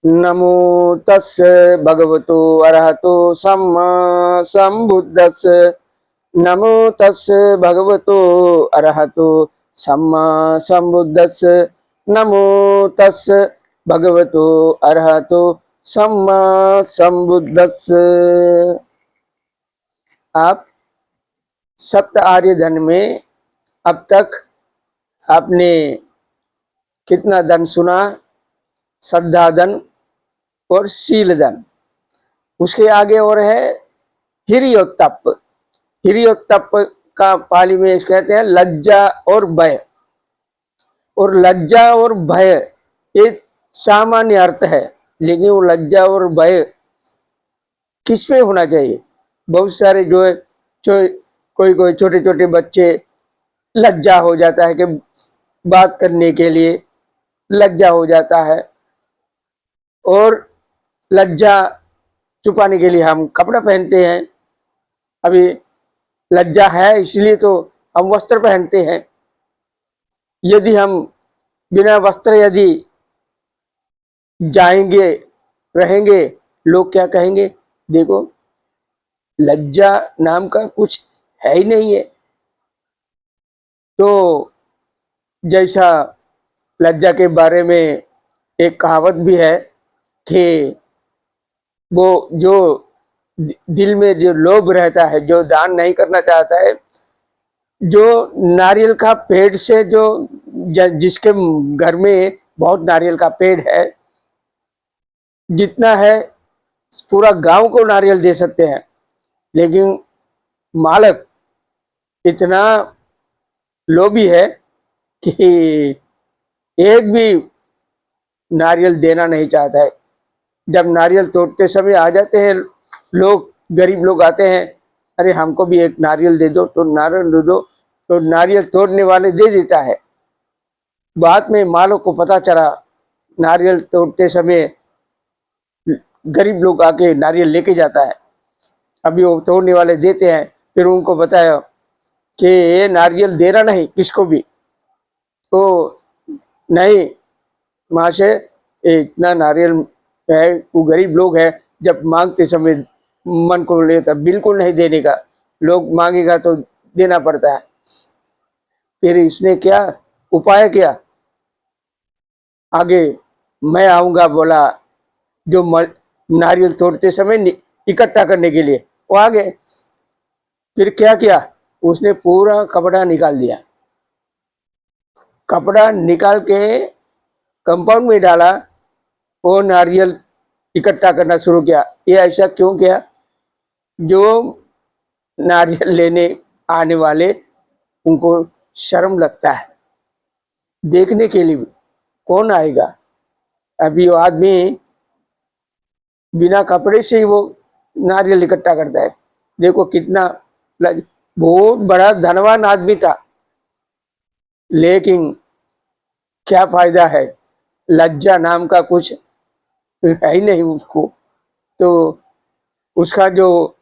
नमो तस्य भगवतो अरहतो सम्मा सम्बुद्धस्य। नमो तस्य भगवतो अरहतो सम्मा सम्बुद्धस्य। नमो तस्य भगवतो अरहतो सम्मा सम्बुद्धस्य। आप सप्त आर्य धन में अब तक आपने कितना धन सुना? श्रद्धा धन और शील धन। उसके आगे और है हिरियोत्तप। हिरियोत्तप का पाली में कहते हैं लज्जा और भय। और लज्जा और भय ये सामान्य अर्थ है, लेकिन वो लज्जा और भय किस में होना चाहिए? बहुत सारे जो है कोई कोई छोटे छोटे बच्चे लज्जा हो जाता है कि बात करने के लिए लज्जा हो जाता है, और लज्जा छुपाने के लिए हम कपड़ा पहनते हैं। अभी लज्जा है इसलिए तो हम वस्त्र पहनते हैं। यदि हम बिना वस्त्र यदि जाएंगे रहेंगे, लोग क्या कहेंगे? देखो, लज्जा नाम का कुछ है ही नहीं है। तो जैसा लज्जा के बारे में एक कहावत भी है कि वो जो दिल में जो लोभ रहता है, जो दान नहीं करना चाहता है, जो नारियल का पेड़ से जो जिसके घर में बहुत नारियल का पेड़ है, जितना है पूरा गांव को नारियल दे सकते हैं, लेकिन मालक इतना लोभी है कि एक भी नारियल देना नहीं चाहता है। जब नारियल तोड़ते समय आ जाते हैं लोग, गरीब लोग आते हैं, अरे हमको भी एक नारियल दे दो, तो नारियल दे दो, तो नारियल तोड़ने वाले दे देता है। बाद में मालक को पता चला, नारियल तोड़ते समय गरीब लोग आके नारियल लेके जाता है। अभी वो तोड़ने वाले देते हैं, फिर उनको बताया कि ये नारियल देना नहीं किसको भी। तो नहीं वहां से इतना नारियल है, वो गरीब लोग है, जब मांगते समय मन को लेता बिल्कुल नहीं देने का, लोग मांगेगा तो देना पड़ता है। फिर इसने क्या उपाय किया? आगे मैं आऊंगा बोला, जो नारियल तोड़ते समय इकट्ठा करने के लिए वो आ गए। फिर क्या किया? उसने पूरा कपड़ा निकाल दिया, कपड़ा निकाल के कंपाउंड में डाला, वो नारियल इकट्ठा करना शुरू किया। ये ऐसा क्यों किया? जो नारियल लेने आने वाले उनको शर्म लगता है, देखने के लिए भी कौन आएगा। अभी वो आदमी बिना कपड़े से ही वो नारियल इकट्ठा करता है। देखो कितना बहुत बड़ा धनवान आदमी था, लेकिन क्या फायदा है? लज्जा नाम का कुछ है ही नहीं उसको। तो उसका जो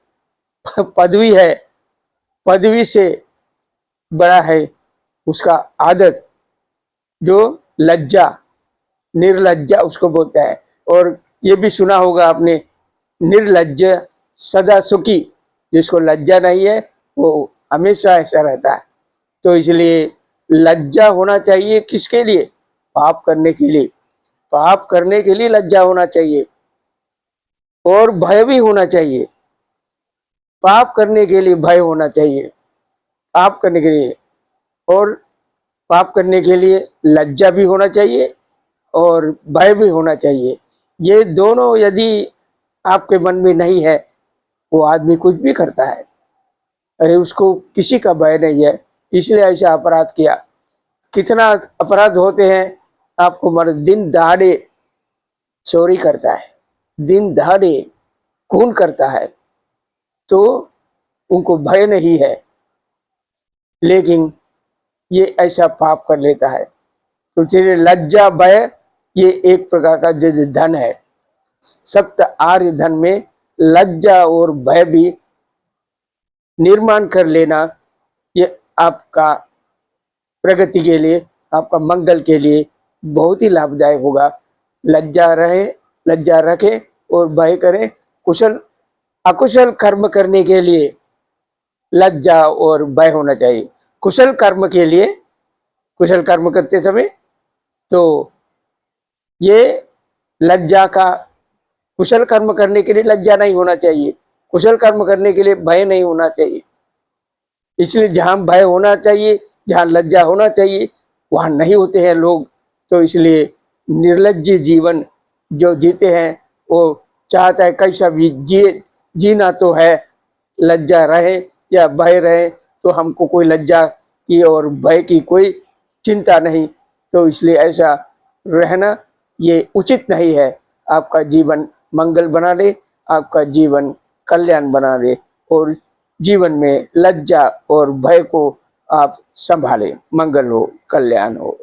पदवी है, पदवी से बड़ा है उसका आदत, जो लज्जा, निर्लज्जा उसको बोलता है। और ये भी सुना होगा आपने, निर्लज्ज सदा सुखी। जिसको लज्जा नहीं है वो हमेशा ऐसा रहता है। तो इसलिए लज्जा होना चाहिए किसके लिए? पाप करने के लिए। पाप करने के लिए लज्जा होना चाहिए, और भय भी होना चाहिए। पाप करने के लिए भय होना चाहिए, पाप करने के लिए, और पाप करने के लिए लज्जा भी होना चाहिए और भय भी होना चाहिए। ये दोनों यदि आपके मन में नहीं है, वो आदमी कुछ भी करता है। अरे उसको किसी का भय नहीं है, इसलिए ऐसा अपराध किया। कितना अपराध होते हैं आपको, मर दिन दहाड़े चोरी करता है, दिन दहाड़े खून करता है, तो उनको भय नहीं है, लेकिन ये ऐसा पाप कर लेता है। तो चलिए, लज्जा भय ये एक प्रकार का जो धन है। सप्त आर्य धन में लज्जा और भय भी निर्माण कर लेना, ये आपका प्रगति के लिए, आपका मंगल के लिए बहुत ही लाभदायक होगा। लज्जा रहे, लज्जा रखें और भय करें। कुशल अकुशल कर्म करने के लिए लज्जा और भय होना चाहिए। कुशल कर्म के लिए, कुशल कर्म करते समय तो ये लज्जा का, कुशल कर्म करने के लिए लज्जा नहीं होना चाहिए, कुशल कर्म करने के लिए भय नहीं होना चाहिए। इसलिए जहाँ भय होना चाहिए, जहाँ लज्जा होना चाहिए, वहाँ नहीं होते हैं लोग। तो इसलिए निर्लज्ज जीवन जो जीते हैं वो चाहता है कैसा भी जीना तो है, लज्जा रहे या भय रहे, तो हमको कोई लज्जा की और भय की कोई चिंता नहीं। तो इसलिए ऐसा रहना ये उचित नहीं है। आपका जीवन मंगल बना ले, आपका जीवन कल्याण बना ले और जीवन में लज्जा और भय को आप संभालें। मंगल हो, कल्याण हो।